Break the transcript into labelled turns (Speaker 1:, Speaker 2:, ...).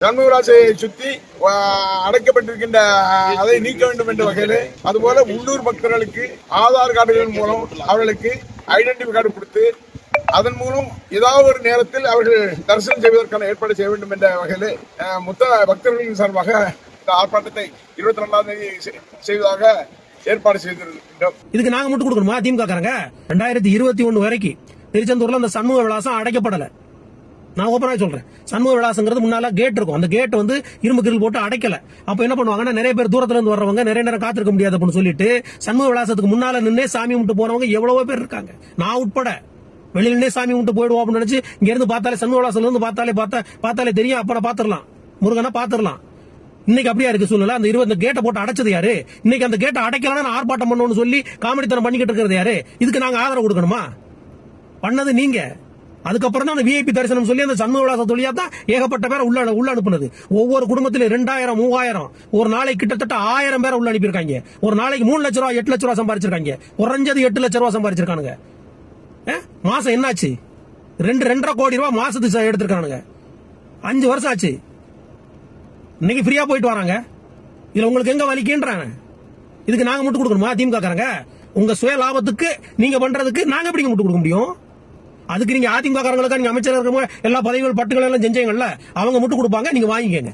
Speaker 1: சண்முகராஜை சுற்றி அடைக்கப்பட்டிருக்கின்ற அதை நீக்க வேண்டும் என்ற வகையில், அதுபோல உள்ளூர் பக்தர்களுக்கு ஆதார் கார்டுகள் மூலம் அவர்களுக்கு ஐடென்டிட்டி கார்டு கொடுத்து அதன் மூலம் ஏதாவது ஒரு நேரத்தில் அவர்கள் தரிசனம் செய்வதற்கான ஏற்பாடு செய்ய வேண்டும் என்ற வகையில் மொத்த பக்தர்களின் சார்பாக இந்த ஆர்ப்பாட்டத்தை 22ஆம் தேதி செய்வதாக ஏற்பாடு செய்திருக்கின்றோம்.
Speaker 2: இதுக்கு நாங்க மட்டும் கொடுக்கணுமா? திமுக காரங்க 2021 வரைக்கும் திருச்செந்தூர்ல அந்த சண்முக விலாசம் அடைக்கப்படல. நான் ஓப்பனா சொல்றேன், சண்முக விலாசங்கிறது முன்னால கேட் இருக்கும், அந்த கேட் வந்து இரும்பு கிரில் போட்டு அடைக்கல. அப்ப என்ன பண்ணுவாங்கன்னா, நிறைய பேர் தூரத்துல இருந்து வர்றவங்க நிறைய நேரம் காத்திருக்க முடியாது அப்படின்னு சொல்லிட்டு சண்முக விலாசத்துக்கு முன்னால நின்னே சாமி கும்பிட்டு போறவங்க எவ்வளவோ பேர் இருக்காங்க, நான் உட்பட. வெளியில நின்னே சாமி கும்பிட்டு போயிடுவோம் அப்படின்னு நினைச்சு இங்க இருந்து பார்த்தாலே சண்முக விலாசத்துல இருந்து பார்த்தாலே தெரியும், அப்புறம் பாத்துரலாம், முருகனா பாத்துரலாம். இன்னைக்கு அப்படியா இருக்கு சூழ்நிலை? அந்த 20 கேட்டை போட்டு அடைச்சது யாரு? இன்னைக்கு அந்த கேட்டை அடைக்கலாம் ஆர்ப்பாட்டம் பண்ணணும்னு சொல்லி காமெடித்தனம் பண்ணிக்கிட்டு இருக்கிறது யாரு? இதுக்கு நாங்க ஆதரவு கொடுக்கணுமா? பண்ணது நீங்க. அதுக்கப்புறம் தான் விஐபி தரிசனம் சொல்லி அந்த சண்முக விலாச தொழியா தான் ஏகப்பட்ட பேரை உள்ள அனுப்புனது. ஒவ்வொரு குடும்பத்திலும் 2000 3000 ஒரு நாளைக்கு கிட்டத்தட்ட 1000 பேரை உள்ள அனுப்பியிருக்காங்க. ஒரு நாளைக்கு 3 லட்ச ரூபாய் 8 லட்ச ரூபாய் சம்பாதிச்சிருக்காங்க. குறைஞ்சது 8 லட்ச ரூபாய் சம்பாதிச்சிருக்கானுங்க. மாசம் என்னாச்சு? 2.5 கோடி ரூபாய் மாசத்துக்கு எடுத்திருக்கானுங்க. 5 வருஷம் ஆச்சு. இன்னைக்கு ஃப்ரீயா போயிட்டு வராங்க. இதுல உங்களுக்கு எங்க வலிக்கின்றாங்க? இதுக்கு நாங்க முட்டு கொடுக்கணுமா? திமுக காரங்க உங்க சுய லாபத்துக்கு நீங்க பண்றதுக்கு நாங்க எப்படி முட்டு கொடுக்க முடியும்? அதுக்கு நீங்க அதிமுக காரங்களுக்கு நீங்க அமைச்சர் எல்லா பதவிகள் பட்டுகள் எல்லாம் செஞ்சீங்கல்ல, அவங்க முட்டு கொடுப்பாங்க, நீங்க வாங்கிக்கங்க.